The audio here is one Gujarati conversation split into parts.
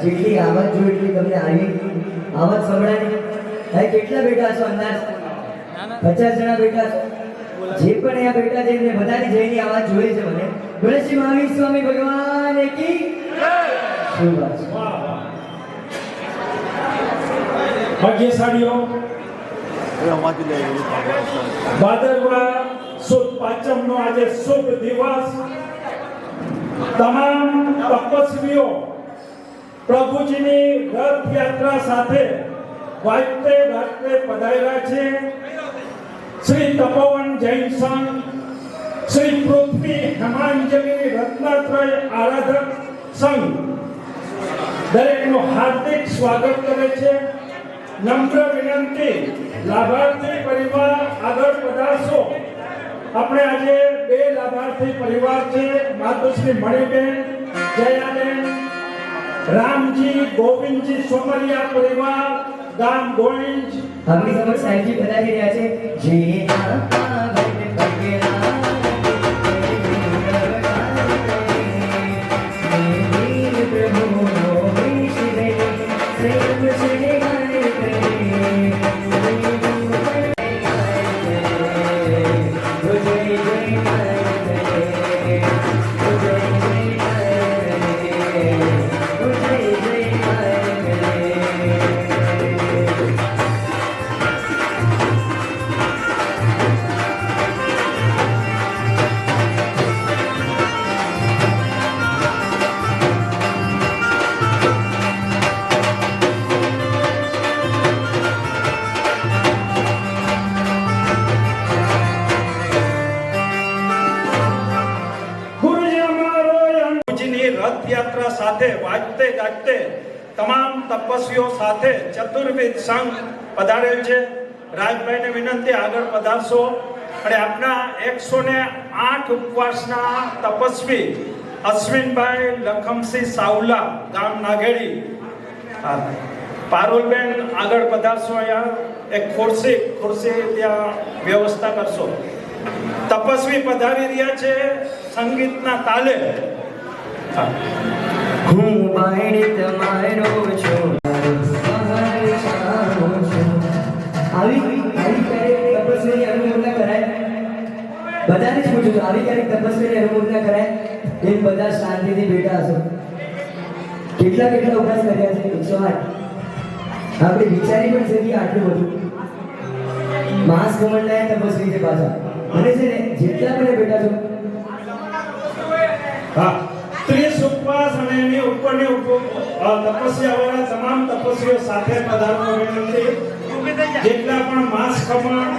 જેટલી આવાજ જો એટલી તમને આવી આવાજ સંભળાય. ભાઈ કેટલા બેઠા છો? અંદાજ 50 જણા બેઠા છો. જે પણ અહીંયા બેઠા છે એમને બધાની જયની આવાજ જોઈ છે. મને બોલે શ્રી મહાવીર સ્વામી ભગવાન કી જય. શું વાત છે. ભાગ્યશાળીઓ, ભાદરવા સુદ પાંચમનો આજે શુભ દિવસ. તમામ તપસ્વીઓ પ્રભુજીની રથયાત્રા સાથે વાજતે ગાજતે પધાર્યા છે. શ્રી તપોવન જૈન સંઘ, શ્રી પૃથ્વી હેમાંજલિ રત્નાત્રય આરાધક સંઘ દરેકનું હાર્દિક સ્વાગત કરે છે. નમ્ર વિનંતી, લાભાર્થી પરિવાર આગળ પધારશો. આપણે આજે 2 લાભાર્થી પરિવાર છે. માતુશ્રી મણિબેન, જયાબેન, રામજી ગોવિંદજી સોમરિયા પરિવાર, ગામ ગોવિંદ. આપણી સમક્ષ સાહેબજી પધારી રહ્યા છે. જે રથયાત્રા સાથે વાજતે ગાજતે તમામ તપસ્વીઓ સાથે ચતુર્વિધ સંઘ પધારેલ છે. રાજભાઈને વિનંતી આગળ પધારશો. અને આપના 108 ઉપવાસના તપસ્વી અશ્વિનભાઈ લખમસિંહ સાવલા, ગામ નાગેડી, પારુલબેન આગળ પધારશો. અહીંયા એક ખુરશી ત્યાં વ્યવસ્થા કરશો. તપસ્વી પધારી રહ્યા છે સંગીતના તાલે. હું બાયડી તમારો છું. આવી ક્યારેક તપસ્વીની અનુમોદના કરાય? બધાને જ પૂછું છું, આવી ક્યારેક તપસ્વીની અનુમોદના કરાય? એમ બધા શાંતિથી બેઠા હશો. કેટલા ઉપવાસ કર્યા છે? 108. આપણે વિચારી પણ શકીએ આટલું બધું. માસ કમળના તપસ્વી છે પાછા. અને છે ને જેટલા પણ બેઠા છો, હા, 30 ઉપવાસ અને એની ઉપરની તપસ્યાવાળા તમામ તપસ્વીઓ સાથે પધારવા વિનંતી. જેટલા પણ માસ ખમણ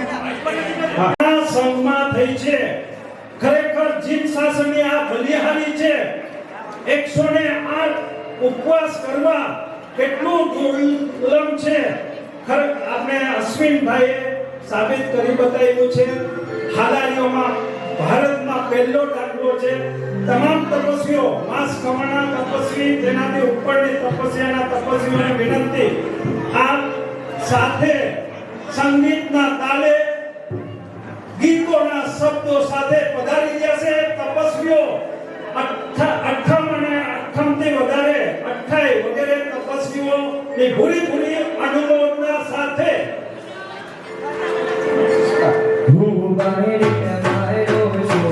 સંઘમાં થઈ છે, ખરેખર જીન શાસનની આ બલિહારી છે. 108 ઉપવાસ કરવા કેટલું દુર્લભ છે. આપણે અશ્વિનભાઈએ સાબિત કરી બતાવ્યું છે. હાલારીઓમાં ભારતમાં પહેલો દાખલો છે. તમામ તપસ્વીઓ, માસ કમળના તપસ્વી, તેનાથી ઉપરની તપસ્યાના તપસ્વીઓને વિનંતી, આપ સાથે સંગીતના તાલે, ગીતોના શબ્દો સાથે પધારી રહ્યા છે. તપસ્વીઓ અઠમ અને અઠમથી વધારે 28 વગેરે તપસ્વીઓની પૂરી અનુમોદના સાથે હું બાયડી તમારો છું.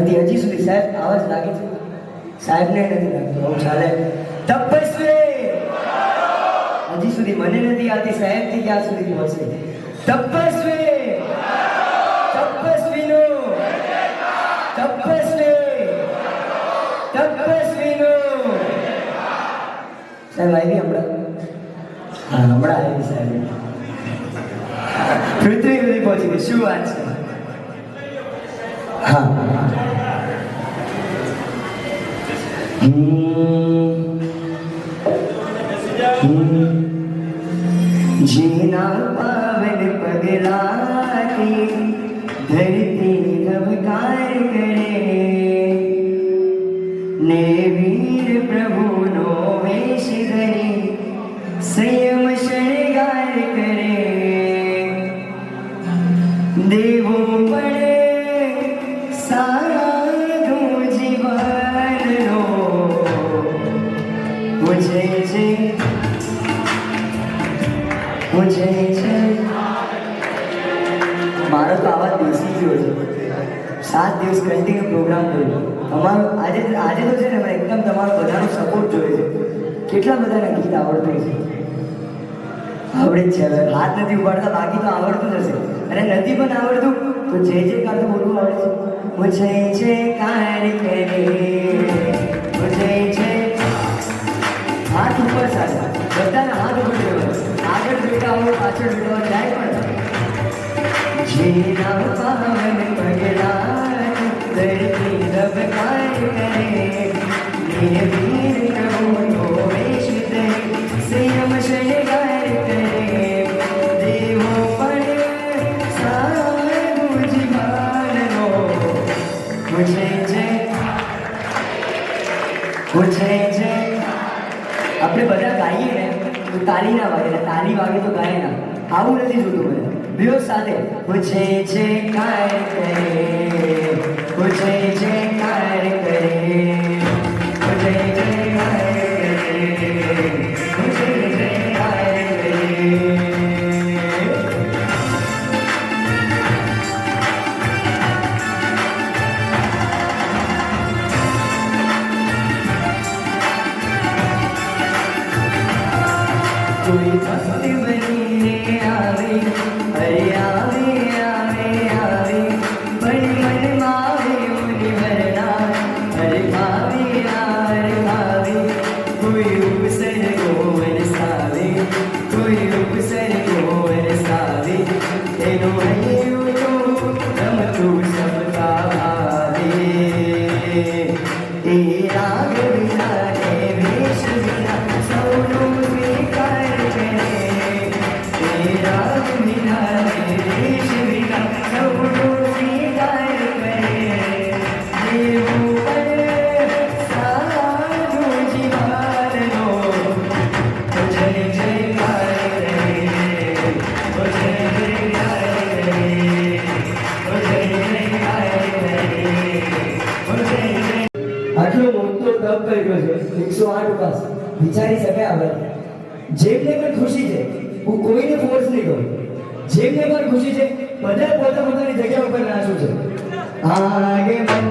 નથી હજી સુધી સાહેબ આવાજ લાગે છે સાહેબને નથી લાગતું બહુ ચાલે તપસ્વી હજી સુધી મને નથી આવતી સાહેબથી ક્યાં સુધી પહોંચે તપસ્વી તપસ્વીનો તપસ્વી તપસ્વીનો સાહેબ આવી હમણાં હા હમણાં આવી સાહેબ પૃથ્વી સુધી પહોંચી ગઈ શું વાત છે હા जीना पावन पगलाती धरती धबकार करे ने वीर प्रभुनो वेश धरी संयम शृंगार करे देवो पड़े साधु जीवननो मुझे છે મારો તો આવાજ બેસી ગયો છે 7 દિવસ કન્ટિન્યુ પ્રોગ્રામ કર્યો અમારો આજે તો છે ને મને એકદમ તમારો બધાનો સપોર્ટ જોઈએ છે કેટલા બધાને ગીત આવડતું છે આવડે જ છે હવે હાથ નથી ઉપાડતા બાકી તો આવડતું જ હશે અને નથી પણ આવડતું તો જે કાર તો બોલવું આવડે છે મુझे કાર કરે મુझे છે હાથ ઉપર સાથે બધાના હાથ ઉપર રહેવા આગળ બેઠા હોય પાછળ બેઠા જાય પણ જીના પાવન પગલા ધરતી ધબકાર કરે ને વીર પ્રભુનો વેશ ધરી સંયમ શૃંગાર કરે દેવો પણ સાધુ જીવનનો મુझे છે આપણે બધા ગાઈએ ને તો તાલી ના વાગે ને તાલી વાગે તો ગાય ના આવું નથી જોતું મને બેઓ સાથે પૂછે છે કાર કરે પૂછે છે કાર કરે પૂછે છે કાર કરે પૂછે છે કાર કરે कोई भक्त बनी आवे अरे आवे आवे आवे बड़ी मन मावे मुनि वरना अरे भावे यार भावे कोई उपसर को वरसावे कोई उपसर को वरसावे तेनो हयो तो रमतु सबका भावे ए राग बिना रे वेश बिना सौनो स्वीकार राग बिना देश बिना सौनो स्वीकार करे देवो पर साधु जीवननो मुझे जयकार करे मुझे जयकार करे मुझे जयकार करे मुझे આટલો મોટો તપ કર્યો છે 108 ઉપવાસ વિચારી શકે આવે જેમને પણ ખુશી છે હું કોઈને ફોર્સ નહીં કરું જેમને પણ ખુશી છે બધા પોતાની જગ્યા ઉપર નાચું છે આગે મન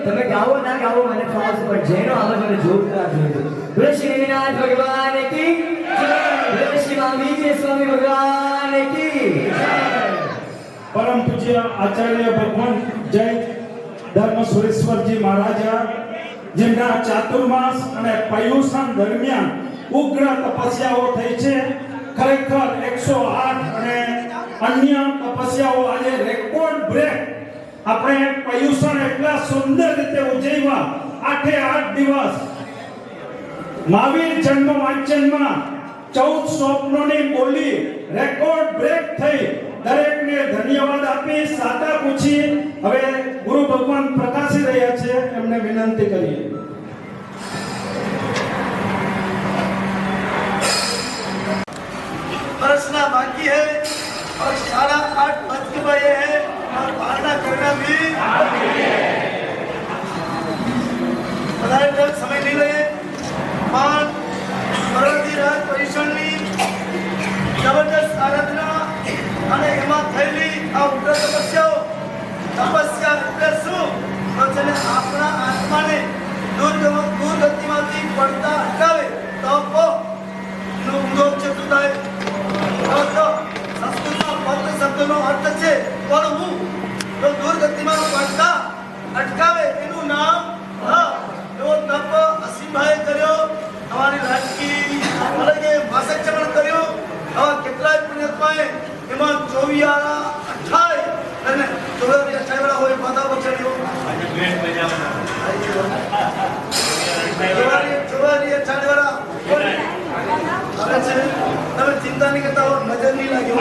તમે ગાવો ના ગાવો મને ફાવશે પણ જેનો આવાજ મને જોરદાર જોઈએ બોલો શ્રીનાથ ભગવાન કી જય બોલો શ્રી મહાવીર સ્વામી ભગવાન કી જય પરમ પૂજ્ય આચાર્ય ભગવાન જય ધર્મ સુરેશ્વરજી મહારાજા જેમના ચાતુર્માસ અને પર્યુષણ દરમિયાન ઉગ્ર તપસ્યાઓ થઈ છે ખરેખર 108 અને અન્ય તપસ્યાઓ આજે રેકોર્ડ બ્રેક આપણે પર્યુષણ એટલા સુંદર રીતે ઉજવ્યા 8 દિવસ મહાવીર જન્મ વાંચનમાં 14 સ્વપ્નોની બોલી રેકોર્ડ બ્રેક થઈ દરેકને ધન્યવાદ આપી સાદા પૂછી હવે ગુરુ ભગવાન પ્રકાશી રહ્યા છે એમને વિનંતી કરીએ बरसना बाकी है और 8:30 बज के गए हैं और पालना करना भी વધારે ટાઈમ સમય નહીં લઈએ પણ પરમદી રાત પરીક્ષણની જબરદસ્ત આરાધના અને એમાં થયેલી આ ઉગ્ર તપસ્યા એટલે શું તો છે ને આપણા આત્માને દુર્ગતિમાંથી પડતા અટકાવે તો એનો ઊંધો ઉચ્ચતું થાય સંસ્કૃતમાં પદ શબ્દનો અર્થ છે પડવું તો દુર્ગતિમાં પડતા અટકાવે એનું નામ એવો તપ અસીમભાઈ કર્યો અમારી રાજકીય અલગે ભાષાચરણ કર્યું આવા કેટલાય પુણ્યાત્માએ એમાં 24 અને 28 વાળા હોય માતા બચાડ્યો 24 વાળા તમે ચિંતા નહીં કરતા હો નજર નહીં લાગ્યો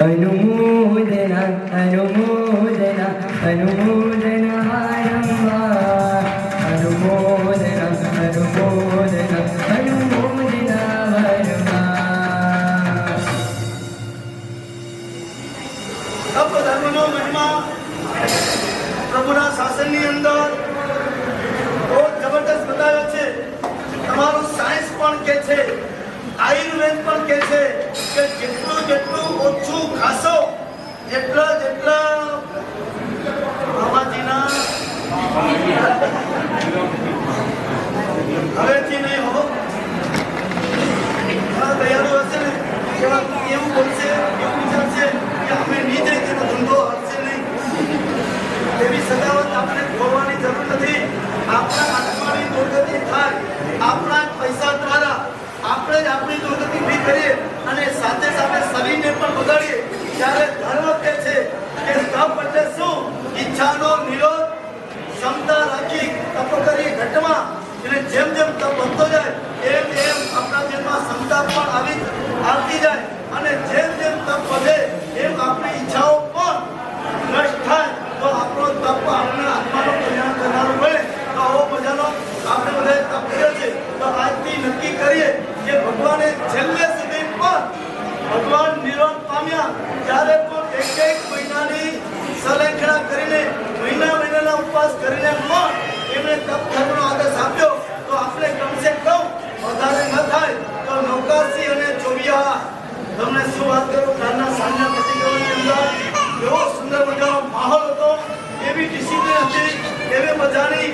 अनुमोदना अनुमोदना अनुमोदना अनुमोदना अनुमोदना अनुमोदना તપ ધર્મનો મહિમા પ્રભુના શાસનની અંદર બહુ જબરદસ્ત બતાવ્યો છે તમારું સાયન્સ પણ કે છે આયુર્વેદ પણ કે છે કે જેટલું ઓછું ખાશો જેટલા બાબાજીના હવેથી નહીં હો દયાળુ હશે ને એવું બોલશે એવું વિચારશે કે અમે નહીં જઈએ તેનો ધંધો હશે નહીં એવી સજાવટ આપણે ખોલવાની જરૂર નથી આપણા આત્માની દુર્ગતિ થાય આપણા પૈસા દ્વારા આપણે જ આપણી દુર્ગતિ ભી કરીએ અને સાથે સાથે શરીરને પણ બગાડીએ ત્યારે ધર્મ કહે છે કે તપ એટલે શું ઈચ્છાનો નિરોધ ક્ષમતા રાખી તપ કરી ઘટમાં એટલે જેમ જેમ તપ વધતો જાય એમ આપણા જેમાં ક્ષમતા પણ આવતી જાય અને જેમ જેમ તપ વધે એમ આપણી ઈચ્છાઓ પણ નષ્ટ થાય તો આપણો તપ આપણે આત્માનું કલ્યાણ કરનારું બને તો આવો મજાનો આપણે બધાએ તપ કર્યો છે તો આજથી નક્કી કરીએ કે ભગવાને છેલ્લે સુધી પણ ભગવાન નિરોધ પામ્યા ત્યારે પણ એક મહિનાની સલેખણા કરીને મહિનાના ઉપવાસ કરીને પણ એમણે તપ ધર્મનો આદેશ આપ્યો તો આપણે કમસે કમ વધારે ન થાય તો 89 અને 24 તમને શું વાત કરું કાલના સાંજના પ્રતિક્રમણની અંદર એવો સુંદર મજાનો માહોલ હતો એવી ડિસિપ્લિન હતી એવી મજાની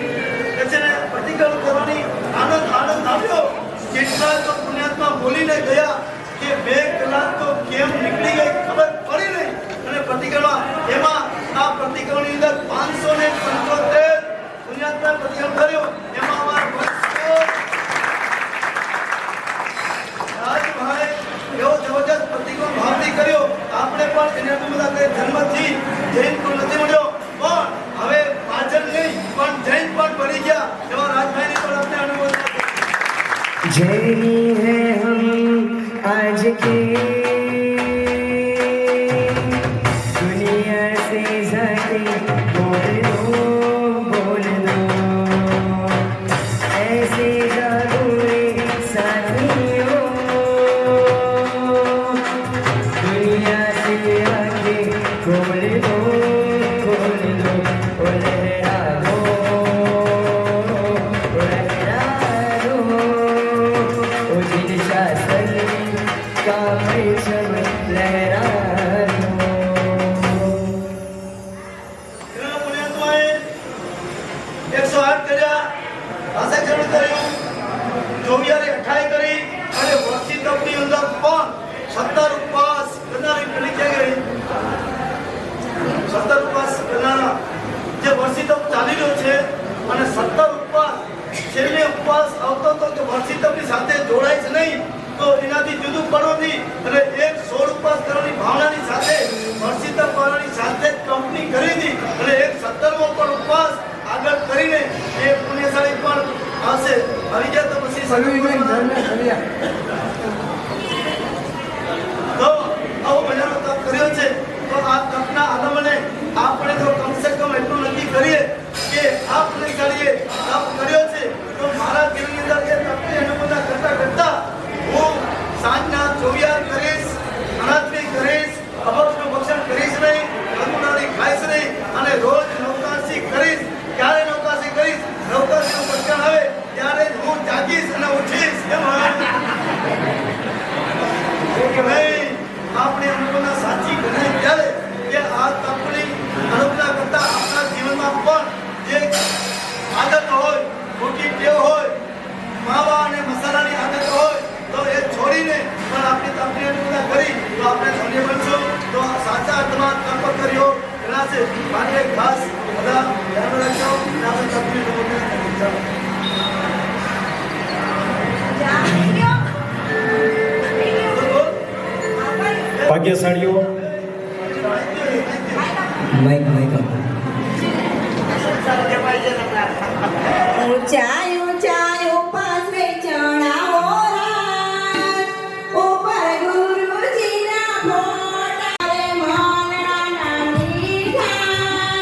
છે ને પ્રતિક્રમણ કરવાની આનંદ આવ્યો કેટલા તો પુણ્યાત્મા બોલીને ગયા કે 2 કલાક તો કેમ નીકળી ગઈ ખબર પડી નહીં અને પ્રતિક્રમણ એમાં આ પ્રતિક્રમણની અંદર 575 પુણ્યાત્મા પ્રતિક્રમણ કર્યો એમાં અમારા રાજભાઈ એવો જબરજસ્ત પ્રતિક્રમણ ભાવથી કર્યો આપણે પણ એને બધા કઈ જન્મથી જૈન પણ નથી મળ્યો પણ હવે પાછળ નહીં પણ જૈન પણ બની ગયા એવા રાજભાઈની પણ આપણે અનુભવ जैनी है हम आज के दुनिया से जाते बोल दो ऐसे जादू साथियों दुनिया से आके खोल दो ओ लहरा दो शासन का परचम लहरा दो આપણે તો કમસે કમ એટલું નક્કી કરીએ કે આપણે કરીએ તપ કર્યો છે તો મારા જીવનની અંદર એ તપને અનુભવતા કરતા કરતા હું સાંજના ચોવિયાર કરીશ, અનાજની કરીશ, અભક્ષનું ભક્ષણ કરીશ નહીં, કંદમૂળાની ખાઈશ નહીં અને રોજ નવકાશી કરીશ. ક્યારે નવકાશી કરીશ? નવકાશીનું ભક્ષણ આવે ત્યારે જ હું જાગીશ અને ઉઠીશ. કેમ હવે કે ભાઈ આપણે અનુભવના સાચી ગણાય ત્યારે કે આ તપની અનુભવના કરતા આપણા જીવનમાં પણ જે આદત હોય, ખોટી ટેવ હોય, માવા અને મસાલાની આદત હોય તો એ છોડીને પણ આપણે તપની અનુભવના કરી તો આપણે ધન્ય બનશું. તો સાચા અર્થમાં તપ કર્યો ગણાશે. માટે ખાસ બધા ધ્યાન રાખજો અને આપણે તપની અનુભવના ભાગ્યશાળીઓ માઈક આપો. ઊંચા ઊંચા ઉપાસે ચણાવો રાત, ઉપર ગુરુજીના ફોટા રે મનના મીઠા.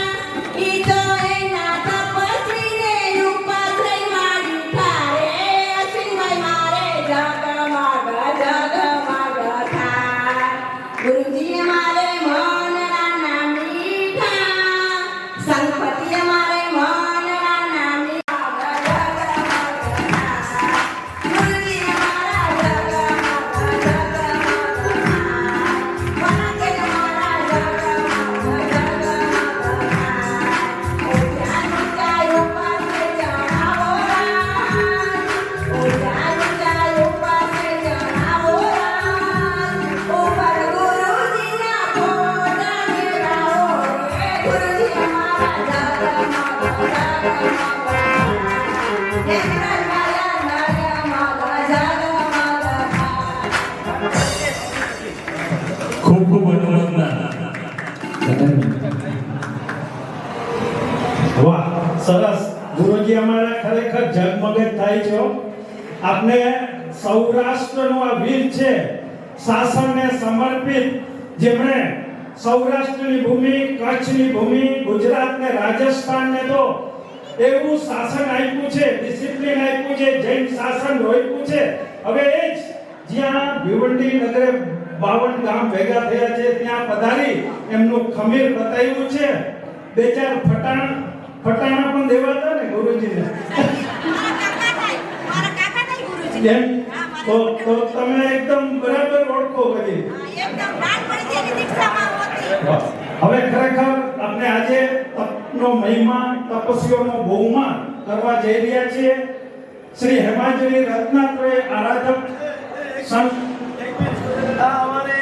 ઈ તો એના તપસ્વીને ઉપાસ રહી મારી ઠારે. અશ્વિનભાઈ મારે જગમગ થાય. ગુરુજી મારે મનના મીઠા, સંપત્તિ મારે મનના મીઠા. ગુરુજી મારા જગમગ વાગે મારા જગમગ ઊંચા ઊંચા ઉપાસે ચણાવો રાત, ઊંચા ઊંચા ઉપાસે ચણાવો રાત, ઉપર ગુરુજીના ફોટા મેળાવો રે. ગુરુજી અમારા જગમગ જગમગ ખૂબ ખૂબ અનુમોદના. વાહ, સરસ. ગુરુજી અમારા ખરેખર ઝગમગ જ થાય છે. આપને સૌરાષ્ટ્રનો આ વીર છે, શાસનને સમર્પિત, જેમણે સૌરાષ્ટ્રની ભૂમિ, કચ્છની ભૂમિ, ગુજરાતને, રાજસ્થાનને તો એવું શાસન આપ્યું છે, ડિસિપ્લિન આપ્યું છે, જૈન શાસન રોક્યું છે. હવે એ જ જ્યાં ભિવંડી નગરે 52 ગામ ભેગા થયા છે ત્યાં પધારી એમનું ખમીર બતાવ્યું છે. બે ચાર ફટાણા પણ દેવાતા ને ગુરુજીને. એમ તો તમે એકદમ બરાબર ઓળખો બધી. હવે ખરેખર આપણે આજે તપનો મહિમા, તપસ્વીઓનો બહુમાન કરવા જઈ રહ્યા છીએ. શ્રી હેમાજરી રત્નાત્રય આરાધક સંત આ અમારે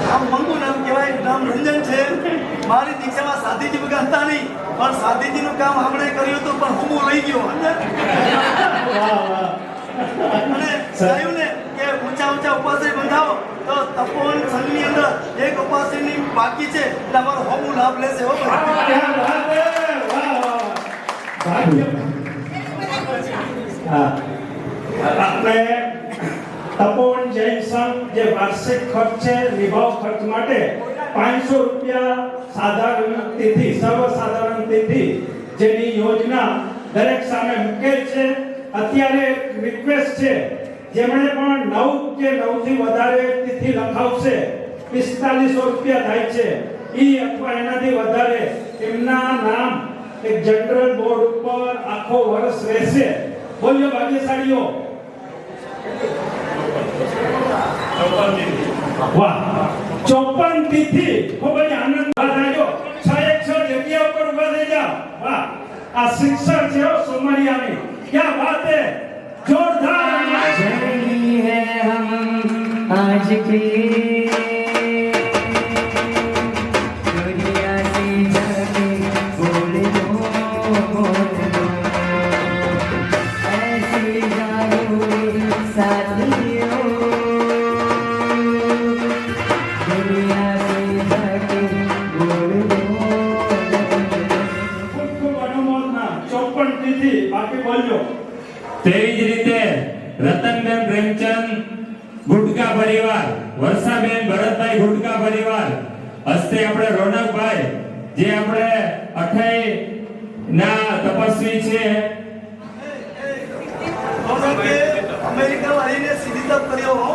નામ મંગુ નામ કહેવાય, નામ રંજન છે. મારી દીક્ષામાં સાધીજી વગર હતા નહીં, પણ સાધીજીનું કામ આપણે કર્યું હતું પણ હું લઈ ગયો અને કહ્યું ને કે ઊંચા ઊંચા ઉપાસી બંધાવો તો તપોવન સંઘની અંદર એક ઉપાસીની બાકી છે એટલે અમારો હોમું લાભ લેશે. હો આપણે તપોવન જૈન સંઘ જે વાર્ષિક ખર્ચ છે, નિભાવ ખર્ચ માટે 500 રૂપિયા સાધારણ તિથિ, સર્વસાધારણ તિથિ જેની યોજના દરેક સામે મૂકેલ છે. અત્યારે રિક્વેસ્ટ છે, જેમણે પણ 9 કે 9 થી વધારે તિથિ લખાવશે 4500 રૂપિયા થાય છે. ઈ અથવા એનાથી વધારે એમના નામ એક જનરલ બોર્ડ ઉપર આખો વર્ષ રહેશે. બોલ્યો ભાગ્યશાળીઓ. વાહ, 54 તિથિ. ખૂબ જ આનંદ થાય. 6 જગ્યા ઉપર ઉભા થઈ જાઓ. વાહ, આ શિક્ષણ છે સોમરિયાની. क्या बात है, जोरदार जय है हम आज की दुनिया से जाके बोल दो ऐसे जाओ साथियों, दुनिया से जाके बोल दो. ખૂબ અનુમોદના. 54 તિથિ. બાકી બોલ્યો. તેવી જ રીતે રતનબેન પ્રેમચંદ ગુટકા પરિવાર, વર્ષાબેન ભરતભાઈ ગુટકા પરિવાર, હસ્તે આપણે રોનકભાઈ જે આપણે 28 ના તપસ્વી છે અમેરિકા વાળીને સીધી તપ કર્યો હો.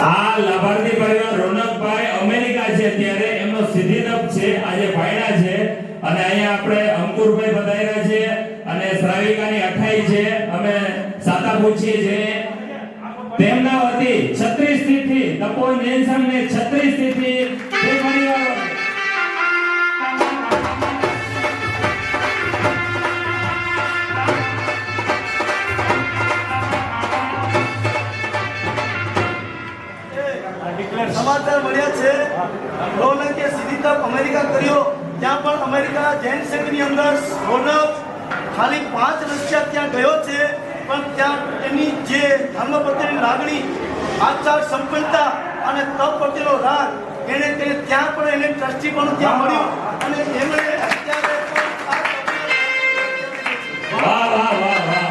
આ લાભાર્થી પરિવાર રોનકભાઈ અમેરિકા છે ત્યારે એમનો સીધી તપ છે આજે ભાઈડા છે અને અહીંયા આપણે અંકુરભાઈ પધાર્યા છે અને શ્રાવિકાની 28 છે અમે સાતા પૂછીએ છે તેમના વતી 36 તિથિ તપો નેન્સન ને 36 તિથિ બે પરિવારો સમાચાર મળ્યા છે રોનકે સીધી તપ અમેરિકા કર્યો. ત્યાં પણ અમેરિકા જૈન સંઘની અંદર રોનક ખાલી 5 વર્ષ ત્યાં ગયો છે પણ ત્યાં એની જે ધર્મ પ્રત્યેની લાગણી, આચાર સંપન્નતા અને તપ પ્રત્યેનો રાગ એને ત્યાં પણ એને દ્રષ્ટિકોણ ત્યાં મળ્યું અને એમણે અત્યારે પણ આ વાહ વાહ વાહ વાહ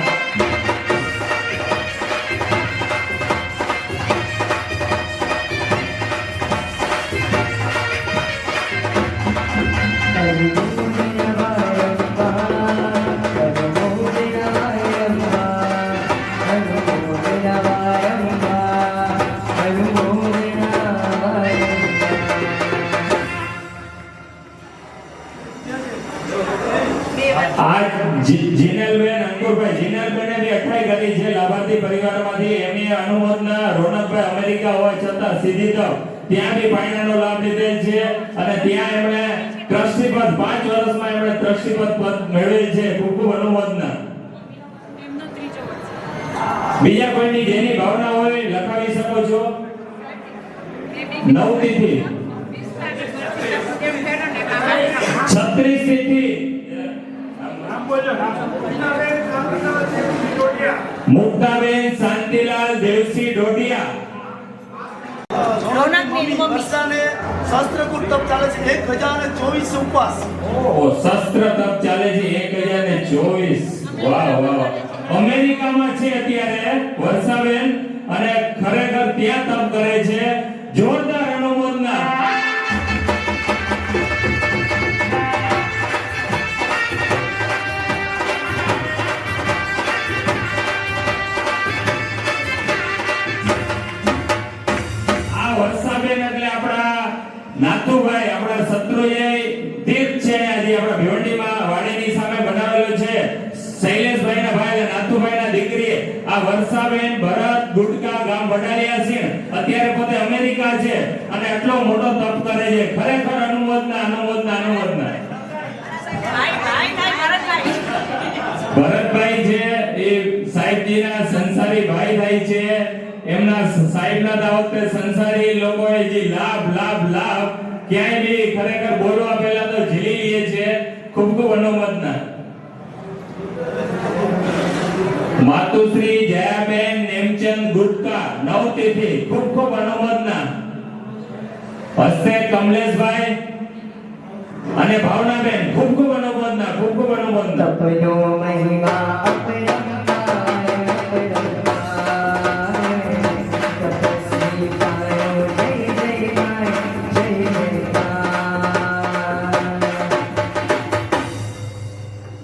જીનલબેન અંકુરભાઈ જીનલબેને બી 28 કરી છે લાભાર્થી પરિવારમાંથી. એમની અનુમોદના રોનકભાઈ અમેરિકા હોવા છતાં સીધી તપ ત્યાં બી પાયણાનો લાભ લીધેલ છે અને ત્યાં એમણે ટ્રસ્ટી પદ 5 વર્ષમાં એમણે ટ્રસ્ટી પદ મેળવેલ છે. ખૂબ ખૂબ અનુમોદના. બીજા કોઈની જેની ભાવના હોય લખાવી શકો છો. 9 તિથિ 36 તિથિ મુક્તાબેન શાંતિલાલ દેવસી ડોડિયા વર્ષાને શસ્ત્રકૂટ તપ ચાલે છે 1024 ઉપવાસ. ઓહો શસ્ત્ર તપ ચાલે છે 1024. વાહ વાહ. અમેરિકામાં છે અત્યારે વર્ષાબેન અને ખરેખર ત્યાં તપ કરે છે. જોરદાર અનુમોદના. વર્ષાબેન એટલે આપણા નાથુભાઈ આપણા શત્રુંજય તીર્થ છે આજે આપણા ભિવંડીમાં વાડીની સામે બનાવેલો છે. શૈલેષભાઈના ભાઈ નાથુભાઈના દીકરી આ વર્ષાબેન ભરત ગુટકા ગામ વડાલિયા છે. અત્યારે પોતે અમેરિકા છે અને એટલો મોટો તપ કરે છે. ખરેખર અનુમોદના અનુમોદના અનુમોદના. ભરતભાઈ છે એ સાહેબજીના સંસારી ભાઈ થાય છે. એમના સાહેબના દાવતે સંસારી લોકોએ જે લાભ લાભ લાભ ક્યાંય બી ખરેખર બોલવા પહેલા તો ઝીલી લે છે. ખૂબ ખૂબ અનુમોદના. માતુશ્રી જયાબેન નેમચંદ ગુટકા 9 તિથિ ખૂબ ખૂબ અનુમોદના. હસ્તે કમલેશભાઈ અને ભાવનાબેન ખૂબ ખૂબ અનુમોદના. ખૂબ ખૂબ અનુમોદના. તપનો મહિમા અપરંપાર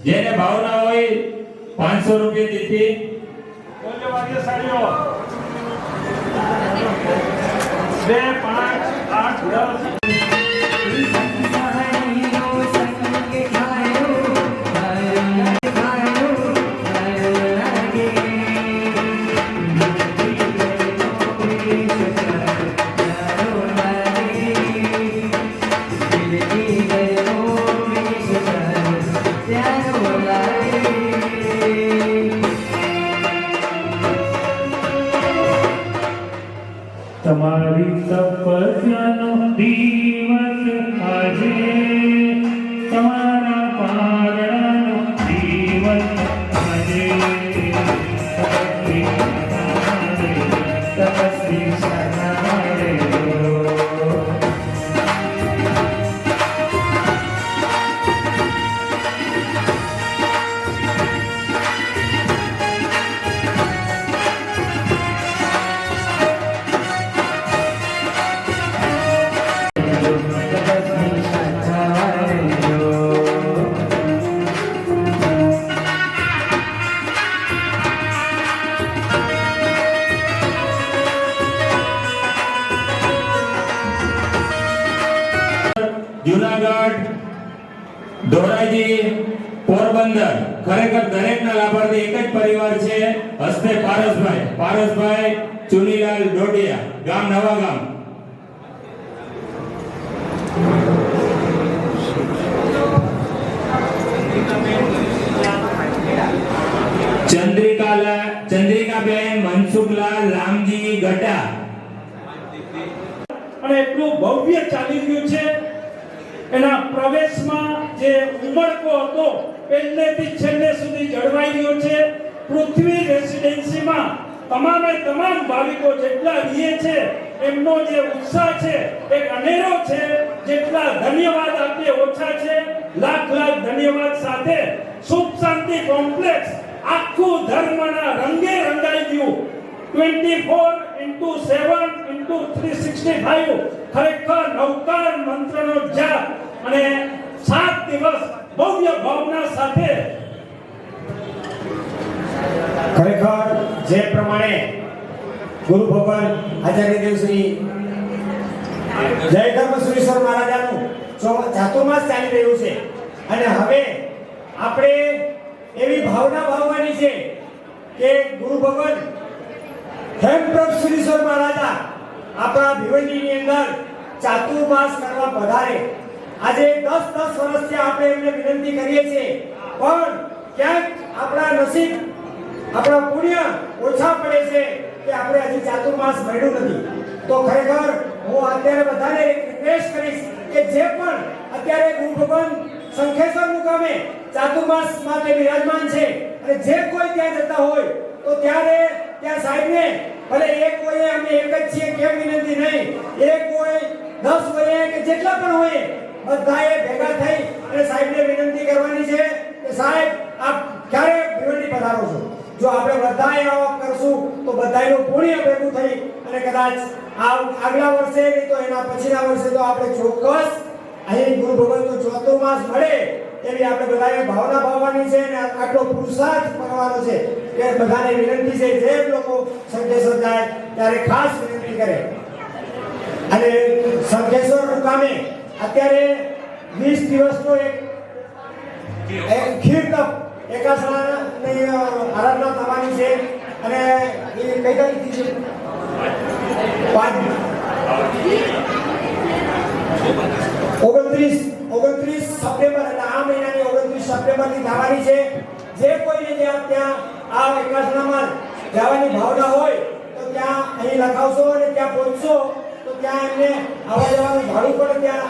જેને ભાવના હોય 500 રૂપિયા તિથિ. બોલે વાગે સાડીઓ 2 5 8 10 તમારી તપસ્યાનો દિવસ આજે, તમારા પારણાનો દિવસ આજે. તપસ્વી શરણારે જુનાગઢ, ધોરાજી, પોરબંદર. ખરેખર દરેકના લાભાર્થી એક જ પરિવાર છે. હસ્તે પારસભાઈ ચુનીલાલ ડોડિયા, ગામ નવા ગામ. ચંદ્રિકાબેન મનસુખલાલ રામજી ગઢા. અને એટલું ભવ્ય ચાલી રહ્યું છે. એના પ્રવેશમાં જે ઉમળકો હતો પહેલેથી છેલ્લે સુધી જળવાઈ રહ્યો છે. પૃથ્વી રેસિડેન્સીમાં તમામે તમામ ભાવિકો જેટલા રહીએ છે એમનો જે ઉત્સાહ છે એક અનેરો છે. જેટલા ધન્યવાદ આપીએ ઓછા છે. લાખ લાખ ધન્યવાદ સાથે સુખ શાંતિ કોમ્પ્લેક્સ આખું ધર્મના રંગે રંગાઈ ગયું. 24x7x365 ખરેખર નવકાર મંત્રનો જાપ અને 7 દિવસ ભવ્ય ભાવના સાથે ખરેખર જે પ્રમાણે ગુરુ ભગવાન આચાર્ય દેવશ્રી જય ધર્મસુરેશ્વર મહારાજાનું ચાતુર્માસ ચાલી રહ્યું છે અને હવે આપણે એવી ભાવના ભાવવાની છે કે ગુરુ ભગવાન હેમપ્રભુ સુરેશ્વર મહારાજા આપણા ભિવંડીની અંદર ચાતુર્માસ કરવા પધારે. આજે 10 વર્ષથી આપણે એમને વિનંતી કરીએ છીએ પણ ક્યાંક આપણા નસીબ આપણા પુણ્ય ઓછા પડે છે કે આપણે હજી ચાતુર્માસ મળ્યું નથી. તો ખરેખર હું અત્યારે બધાને રિક્વેસ્ટ કરીશ કે જે પણ અત્યારે ગુરુ ભગવાન શંખેશ્વર મુકામે ચાતુર્માસ માટે વિરાજમાન છે અને જે કોઈ ત્યાં જતા હોય તો ત્યાં સાહેબને ભલે એક હોય અમે એક જ છીએ કેમ વિનંતી નહીં, એક હોય 10 હોય કે જેટલા પણ હોય બધાએ ભેગા થઈ અને સાહેબને વિનંતી કરવાની છે કે સાહેબ આપ ક્યારે ભિવંડી પધારો છો. જો આપણે બધાએ આવા કરશું તો બધાયનું પુણ્ય ભેગું થઈ અને કદાચ આગલા વર્ષે નહીં તો એના પછીના વર્ષે તો આપણે ચોક્કસ અહીં ગુરુ ભગવાનનો ચાતુર્માસ મળે એવી આપણે બધાએ ભાવના ભાવવાની છે અને આટલો પુરુષાર્થ કરવાનો છે કે બધાને વિનંતી છે જે લોકો શંખેશ્વર જાય ત્યારે ખાસ વિનંતી કરે. અને શંખેશ્વર મુકામે અત્યારે 20 દિવસનો એક ખીર તપ એકાસણાની આરાધના થવાની છે અને એ કઈ તારીખથી છે? 29 સપ્ટેમ્બર એટલે આ મહિનાની 29 સપ્ટેમ્બરની થવાની છે. જે કોઈને ત્યાં આ એકાસણામાં જવાની ભાવના હોય તો ત્યાં અહીં લખાવશો અને ત્યાં પહોંચશો તો ત્યાં એમને આવવા જવાનું ભાડું પણ ત્યાં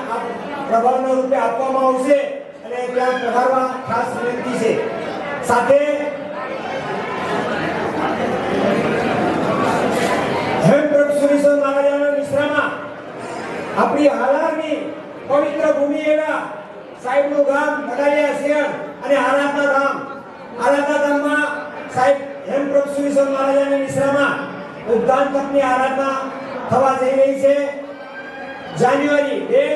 પ્રભાવના રૂપે આપવામાં આવશે અને ત્યાં પધારવા ખાસ વિનંતી છે. સાથે હેમપ્રભુ સુરેશ્વર મહારાજાના મિશ્રામાં આપણી હાલારની પવિત્ર ભૂમિ એવા સાહેબનું ગામ બગાડિયા શિયાળ અને આરાધના ધામમાં સાહેબ હેમપ્રભુ સુરેશ્વર મહારાજાના મિશ્રામાં ઉદ્દાન તપની આરાધના થવા જઈ રહી છે. 2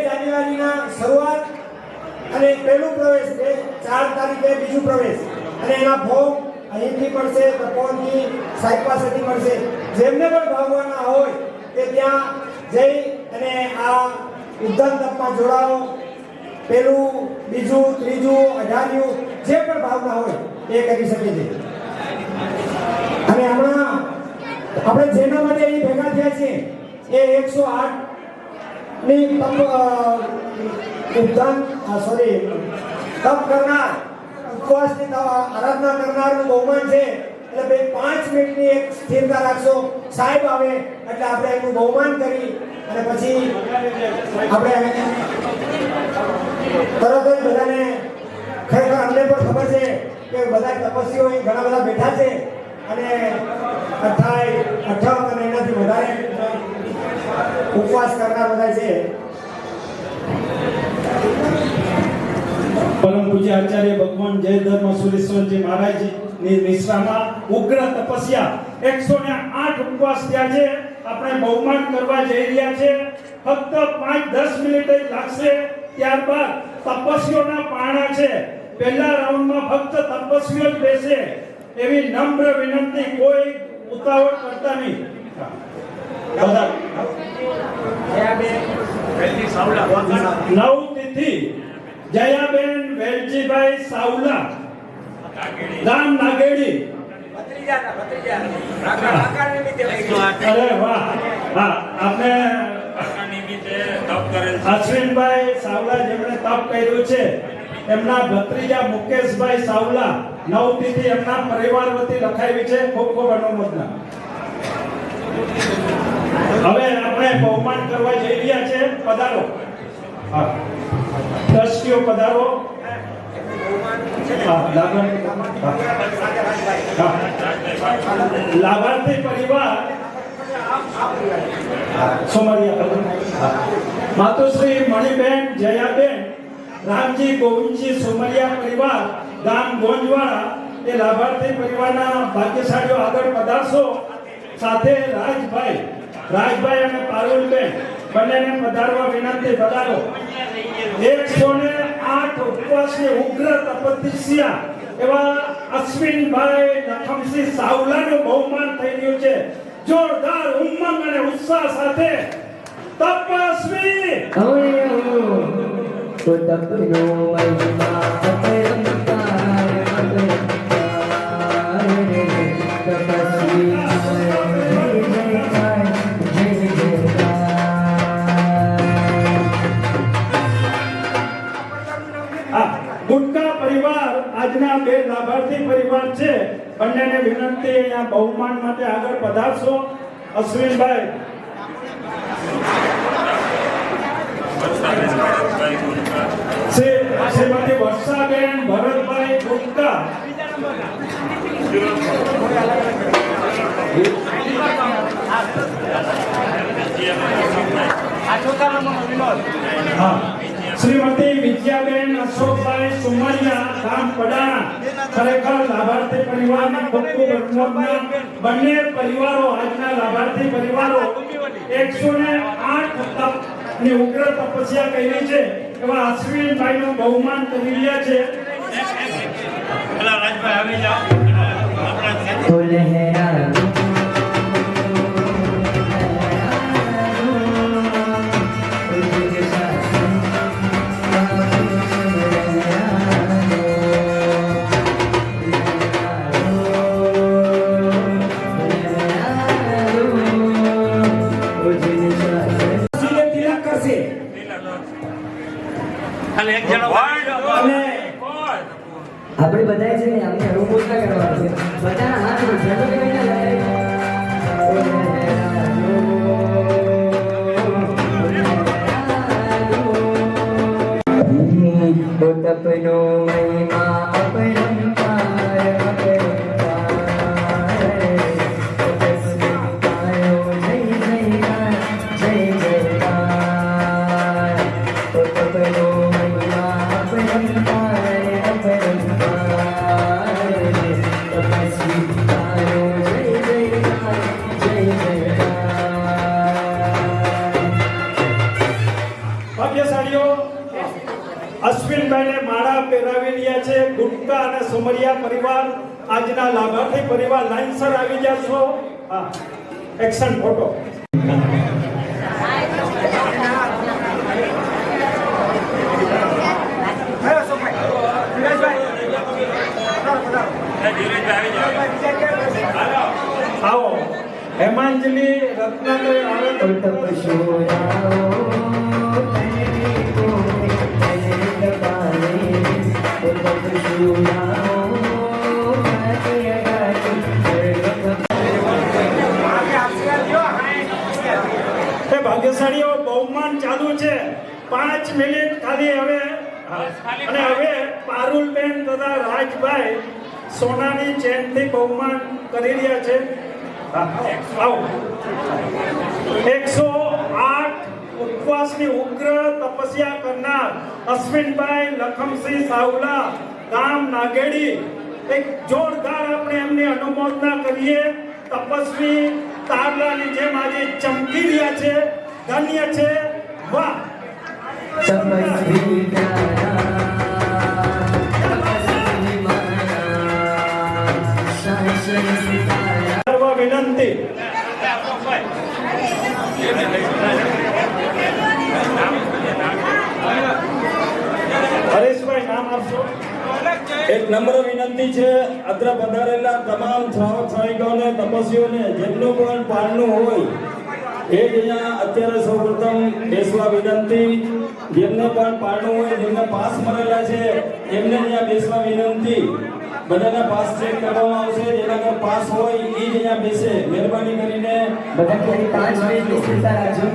જાન્યુઆરીના શરૂઆત અને પહેલું પ્રવેશ 4 તારીખે બીજું પ્રવેશ અને એના ફોર્મ અહીંથી મળશે, તપોવનથી સાહેબ પાસેથી મળશે. જેમને પણ ભાવવાના હોય તે ત્યાં જઈ અને આ ઉદ્દાન તપમાં જોડાવો. પહેલું, બીજું, ત્રીજું, 18 જે પણ ભાવના હોય એ કરી શકે છે. અને હમણાં આપણે જેના માટે અહીં ભેગા થયા છીએ એ 108 ની તપ કરનાર ઉપવાસની આરાધના કરનારનું બહુમાન છે. એટલે 5 મિનિટની એક સ્થિરતા રાખશો. સાહેબ આવે એટલે આપણે એનું બહુમાન કરી અને પછી આપણે તરત જ બધાને ખરેખર અમને પણ ખબર છે કે બધા તપસ્વીઓ અહીં ઘણા બધા બેઠા છે અને 28 અને એનાથી વધારે ઉપવાસ કરનાર બધા છે. પરમ પૂજ્ય આચાર્ય ભગવાન જય ધર્મ સુરેશ્વરજી મહારાજની નિશ્રામાં ઉગ્ર તપસ્યા 108 ઉપવાસ થયા છે. આપણે બહુમાન કરવા જઈ રહ્યા છે. ફક્ત 5-10 મિનિટ જ લાગશે. ત્યારબાદ તપસ્વીઓના પારણા છે. પહેલા રાઉન્ડમાં ફક્ત તપસ્વીઓ જ બેસે એવી નમ્ર વિનંતી, કોઈ ઉતાવળ કરતા નહીં. બધા નવતિથિ જયાબેન વેલજીભાઈ સાવલા, ગામ નાગેડી. અરે વાહ, હા, આપણે અશ્વિનભાઈ સાવલા જેમણે તપ કર્યું છે એમના ભત્રીજા મુકેશભાઈ સાવલા, નવતિથિ એમના પરિવાર વતી લખાવી છે. ખૂબ ખૂબ અનુમોદના. હવે આપણે બહુમાન કરવા જઈ રહ્યા છે. પધારો. હા, ટ્રસ્ટીઓ પધારો. હા, લાભાર્થી પરિવાર સોમરિયા, માતુશ્રી મણિબેન જયાબેન રામજી ગોવિંદજી સોમરિયા પરિવાર, ગામ ગોંજવાડા, એ લાભાર્થી પરિવારના ભાગ્યશાળીઓ આગળ પધારશો. સાથે રાજભાઈ અને પારુલબેન બંનેને પધારવા વિનંતી. પધારો. 108 ઉપવાસની ઉગ્ર તપસ્યા એવા અશ્વિનભાઈ લખમસિંહ સાવલાનું બહુમાન થઈ રહ્યું છે. જોરદાર ઉમંગ અને ઉત્સાહ સાથે તપસ્વી ગુટકા પરિવાર આજના બે લાભાર્થી પરિવાર છે. બંનેને વિનંતી અહીંયા બહુમાન માટે આગળ પધારશો. અશ્વિનભાઈ શ્રીમતી વર્ષાબેન ભરતભાઈ ગુટકા, શ્રીમતી વિજયાબેન અશોકભાઈ સુમરિયા, ગામ પડાણા. ખરેખર લાભાર્થી પરિવારની ખૂબ ખૂબ અનુમોદના. બંને પરિવારો આજના લાભાર્થી પરિવારો 108 તપની ઉગ્ર તપસ્યા કરી છે એવા અશ્વિનભાઈનું બહુમાન કરી રહ્યા છે. આપણે બધાએ છે ને અમને અનુમોદના કરવાની છે. બધાના હાથ ઉઠાડો કે નહીં તપનો મહિમા અપરંપાર અશ્વિનભાઈને માળા પહેરાવી રહ્યા છે. ગુટકા અને સોમરિયા પરિવાર આજના લાભાર્થી પરિવાર લાઈનસર આવી જશો. હા, એક્શન ફોટો. આવો હેમાંજલી રત્નાલય આવે તો ભાગ્યશાળીઓ બહુમાન ચાલુ છે. 5 મિનિટ ખાલી હવે. અને હવે પારુલબેન તથા રાજભાઈ સોનાની ચેનથી બહુમાન કરી રહ્યા છે. આવો 108 ઉપવાસની ઉગ્ર તપસ્યા કરનાર અશ્વિનભાઈ લખમસિંહ સાવલા, ગામ નાગેડી. એક જોરદાર આપણે એમની અનુમોદના કરીએ. તપસ્વી તારલાની જેમ આજે ચમકી રહ્યા છે. ધન્ય છે. વાહ. વિનંતી. નામ આપશો. એક નમ્ર વિનંતી છે અત્ર પધારેલા તમામ શ્રાવકોને તપસ્વીઓને જેમનું પણ પારણું હોય એ જ અહીંયા અત્યારે સૌપ્રથમ બેસવા વિનંતી. જેમને પણ પારણું હોય, જેમને પાસ મળેલા છે એમને અહીંયા બેસવા વિનંતી. બધાના પાસ ચેક કરવામાં આવશે. જેના ઘર પાસ હોય એ જ અહીંયા બેસે. મહેરબાની કરીને બધા ક્યારેક 5 મિનિટની સ્થિરતા રાખજો.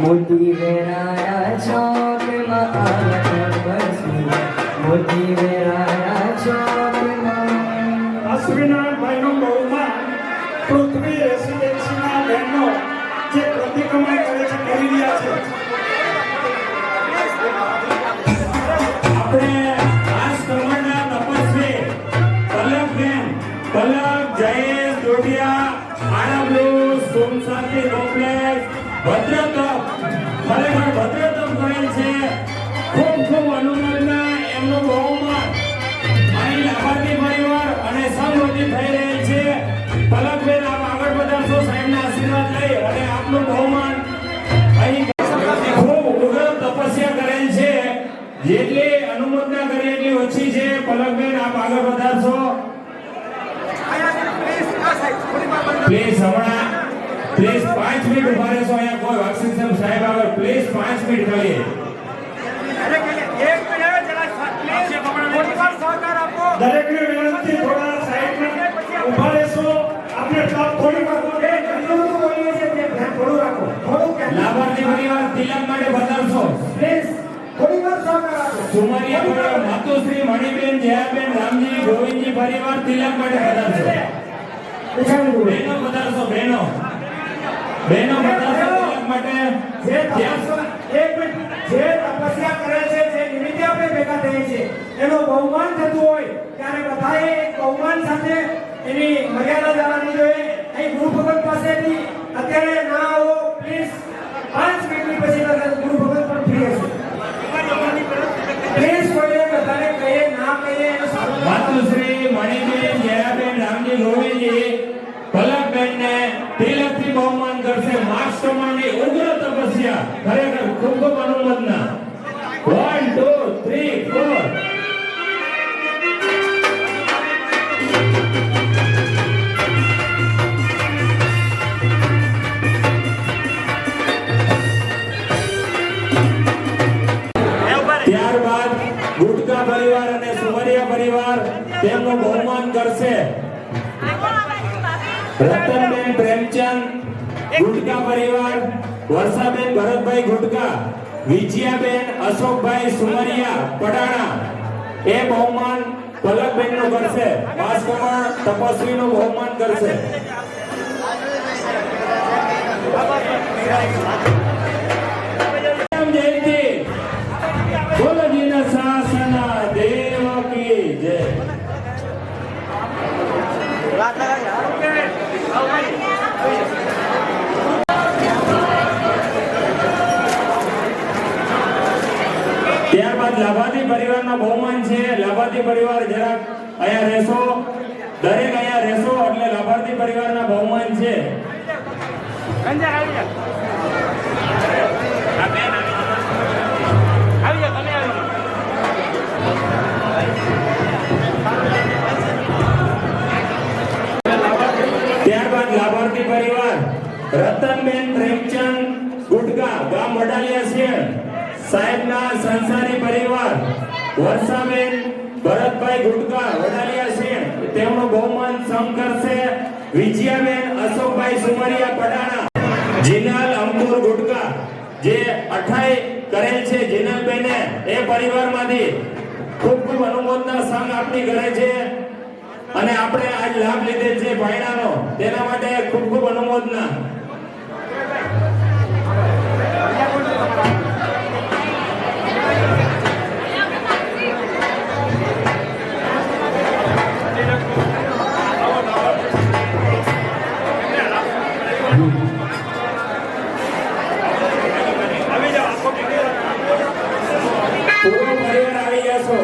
મોતી વેરાયા ચોકમાં આવ્યા તપસ્વી, મોતી વેરાયા ચોકમાં. અશ્વિનાભાઈનો બહુમાન પૃથ્વી રેસિડેન્સીના બહેનો જે પ્રતિક્રમણ કરે છે કરી રહ્યા છે. આપણે ખાસ કમળના તપસ્વી પલકબેન, પલક જયેશ દોઢિયા, આણબલુ સોમશાંતિ કોમ્પ્લેક્સ ભદ્રતપ, ખરેખર ભદ્રતપ કરેલ છે. ખૂબ ખૂબ અનુમોદના. એમનું બહુમાન અહીં લાભાર્થી પરિવાર અને સંમતિ થઈ રહેલ છે. પલકબેન આપ આગળ વધારશો સાહેબના આશીર્વાદ લઈ અને આપનું બહુમાન અહીં ખૂબ ઉગ્ર તપસ્યા કરેલ છે. જેટલી અનુમોદના કરી એટલી ઓછી છે. પલકબેન આપ આગળ વધારશો પ્લીઝ. હમણાં પ્લીઝ 5 મિનિટ ઉભા રહેશો. અહીંયા કોઈ વાક્ષિક સાહેબ આગળ પ્લીઝ 5 મિનિટ ખાલી. દરેકને વિનંતી થોડા સાઈડમાં ઊભા રહેશો. આપણે થોડી વાર થોડું રાખો, થોડું લાભાર્થી પરિવાર તિલક માટે વધારશો પ્લીઝ થોડી વાર સહકાર આપો. સુમરિયા પરિવાર માતુશ્રી મણિબેન, જયાબેન, રામજી, ગોવિંદજી પરિવાર તિલક માટે વધારશો. બહેનો વધારશો. બહેનો વધારશો તિલક માટે. જે તપસ્યા કરે છે, જે નિમિત્તે આપણે ભેગા થઈએ છીએ, એનું બહુમાન થતું હોય ત્યારે બધાએ એક બહુમાન સાથે એની મર્યાદા જાળવવી જોઈએ. અહીં ગુરુ ભગત પાસેથી અત્યારે ના આવો પ્લીઝ. 5 મિનિટની પછી ગુરુ ભગત પણ ફ્રી હશે. પ્લીઝ કોઈને બધાને કહીએ ના કહીએ એનો સારો માતુશ્રી મણિબેન, જયાબેન, રામજી, ગોવિંદજી પલકબેનને તિલકથી બહુમાન કરશે. માર્ચ પ્રમાણની ઉગ્ર તપસ્યા. ખરેખર ખૂબ ખૂબ અનુમોદના. 1 2 3 4. ત્યારબાદ ગુટકા પરિવાર અને સુમરિયા પરિવાર તેમનું બહુમાન કરશે. રતનબેન પ્રેમચંદ ગુટકા પરિવાર, વર્ષાબેન ભરતભાઈ ગુટકા, વિજયાબેન અશોકભાઈ સુમરિયા પડાણા એ બહુમાન પલકબેન નું કરશે. પાસકમણ તપસ્વી નું બહુમાન કરશે. જયંતિ બોલજીના શાસના દેવ કી જય. ત્યારબાદ લાભાર્થી પરિવારના બહુમાન છે. લાભાર્થી પરિવાર જરાક અહીંયા રહેશો. દરેક અહીંયા રહેશો એટલે લાભાર્થી પરિવારના બહુમાન છે. ત્યારબાદ લાભાર્થી પરિવાર રતનબેન પ્રેમચંદ ગુટકા, ગામ વડાલિયા શેણ સાહેબના સંસારી પરિવાર, વર્ષાબેન ભરતભાઈ ગુટકા, વડાલિયા શેણ તેમનું બહુમાન સંગ કરશે. વિજયાબેન અશોકભાઈ સુમરિયા પડાણા, જીનલ અંકુર ગુટકા જે 28 કરેલ છે જીનલબેને એ પરિવારમાંથી ખૂબ ખૂબ અનુમોદના સંઘ આપની કરે છે. અને આપણે આજ લાભ લીધેલ છે ભાઈનાનો, તેના માટે ખૂબ ખૂબ અનુમોદના. પૂરો પરિવાર આવી જશો.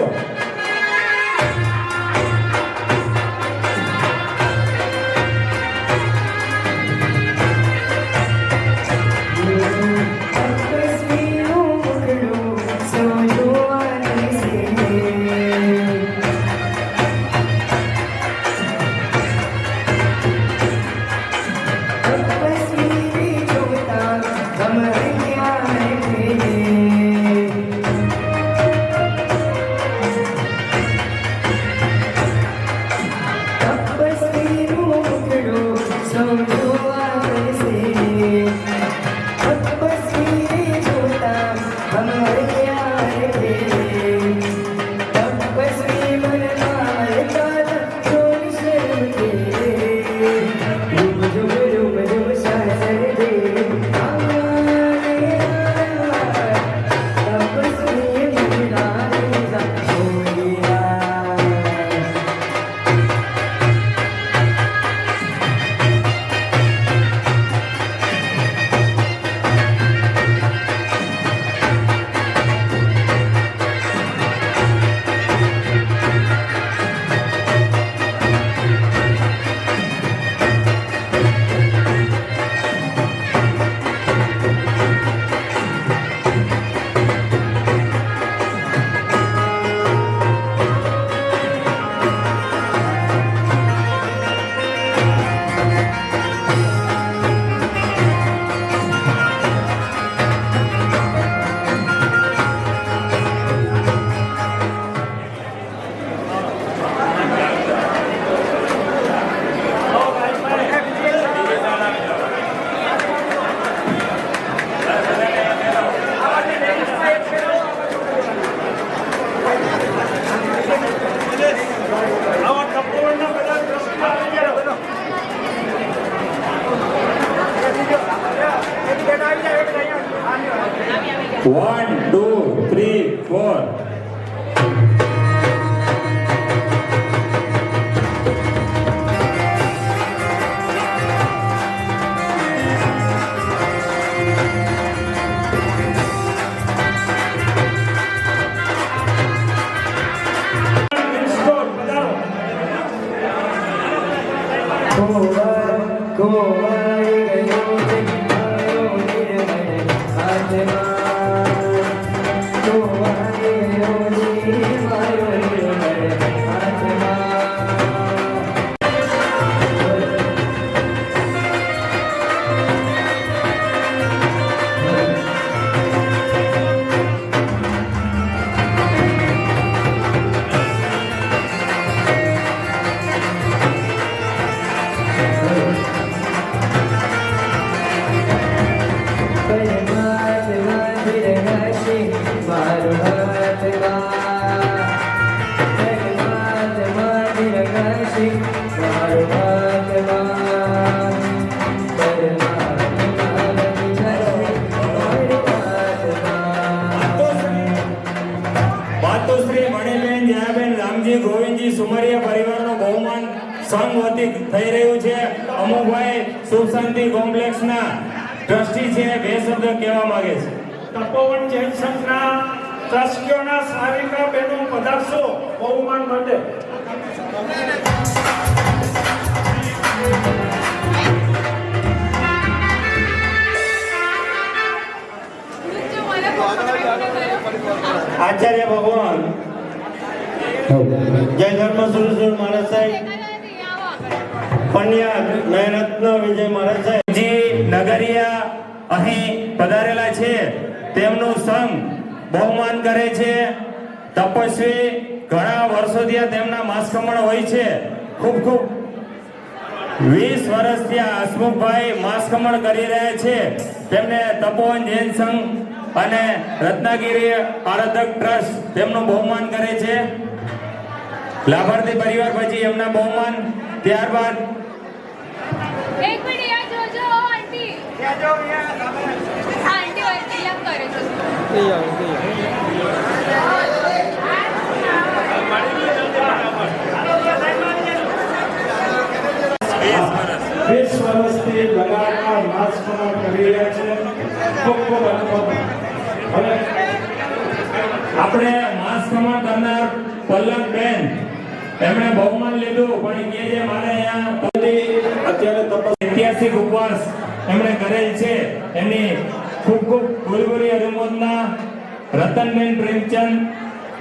1 2 3 4 મિલસ્ટોર પધારો. ખોવાઈ ગયો છે મારો નિર્મળ આત્મા. ખોવાઈ ગયો છે મારો નિર્મળ આત્મા. માતુશ્રી મણિબેન જયાબેન રામજી ગોવિંદજી સુમરિયા પરિવારનો બહુમાન સંઘ વતી થઈ રહ્યું છે. અમુકભાઈ શુભ શાંતિ કોમ્પ્લેક્સના ટ્રસ્ટી છે, બે શબ્દ કહેવા માંગે છે. તપોવન જૈન સંઘના ટ્રસ્ટીઓના સારિકા બહેનો પધારશો બહુમાન માટે. આચાર્ય ભગવાન જય ધર્મ સુરેશ્વર મહારાજ સાહેબ, પન્યા નયનરત્ન વિજય મહારાજ સાહેબ જી નગરિયા અહીં પધારેલા છે, તેમનું સંઘ બહુમાન કરે છે. તપસ્વી ઘણા વર્ષોથી આ તેમના માસકમણ હોય છે. ખૂબ ખૂબ 20 વર્ષથી આ હસમુખભાઈ માસકમણ કરી રહ્યા છે. તેમને તપોવન જૈન સંઘ અને રત્નાગીરી આરાધક ટ્રસ્ટ તેમનું બહુમાન કરે છે. લાભાર્થી પરિવાર પછી એમના બહુમાન, ત્યારબાદ એક મિનિટ આ જોજો આંટી આંટી હોય તિલક કરે છે વીસ વર્ષથી લગાતાર માસકમણ કરી રહ્યા છે. ખૂબ ખૂબ અનુભવ. અને આપણે માસકમણ કરનાર પલ્લવબેન એમણે બહુમાન લીધું, પણ કે જે મારે અહીંયા અત્યારે તપાસ ઐતિહાસિક ઉપવાસ એમણે કરેલ છે. એમની ખૂબ ખૂબ ગુરુગુરી અનુમોદના. રતનબેન પ્રેમચંદ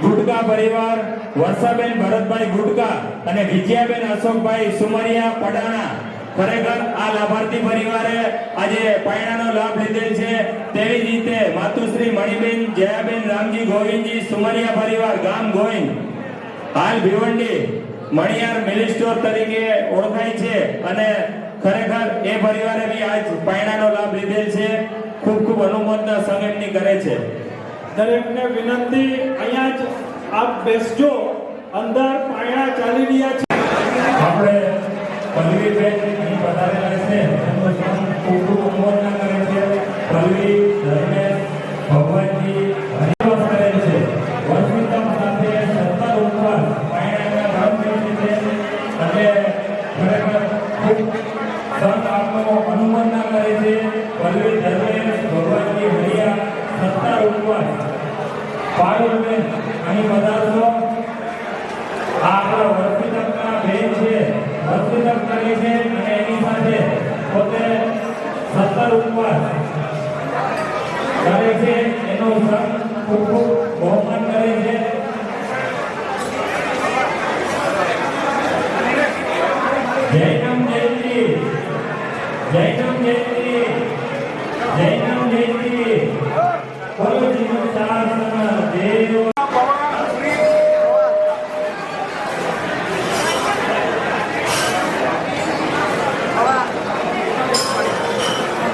ગુટકા પરિવાર, વર્ષાબેન ભરતભાઈ ગુટકા અને વિજયાબેન અશોકભાઈ સુમરિયા પડાણા. ખરેખર આ લાભાર્થી પરિવારે આજે પાયણાનો લાભ લીધેલ છે. તેવી જ રીતે માતુશ્રી મણિબેન જયાબેન રામજી ગોવિંદજી સુમરિયા પરિવાર, ગામ ગોવિંદ, હાલ ભિવંડી મણિયાર મિલિસ્ટોર તરીકે ઓળખાય છે. અને ખરેખર એ પરિવારે બી આજ પાયણાનો લાભ લીધેલ છે. ખૂબ ખૂબ અનુમોદના સંઘ એમની કરે છે. દરેકને વિનંતી, અહીંયા જ આપ બેસજો. અંદર પાયણા ચાલી રહ્યા છે. આપણે પલ્લવીબેન અહીં પધારેલા છે, એમનો સંઘ ખૂબ ખૂબ અનુમોદના કરે છે. પલ્લવી, ધર્મેશ, ભગવાનજી હરિવાસ કરે છે. વર્ષોત્તમ સાથે 17 ઉપવાસ પાયણાના ધામ કરે છે. અને ખરેખર ખૂબ સંઘ આપનો અનુમોદના કરે છે. પલ્લવી, ધર્મેશ, ભગવાનજી હરિયા 17 ઉપવાસ. પારુલબેન અહીં પધારશો. આ આપણા વર્ષોત્તમના બેન છે, વર્ષોત્તમ કરે છે અને એની સાથે પોતે 17 ઉપવાસ કરે છે. એનો સંઘ ખૂબ ખૂબ બહુમાન કરે છે. જૈનમ જયંતી, જૈનમ જયંતી, જૈનમ જયંતી. બોલો જીવન શાસન દેવ.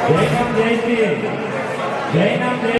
જૈનમ જયંતી, જૈનમ જયંતી.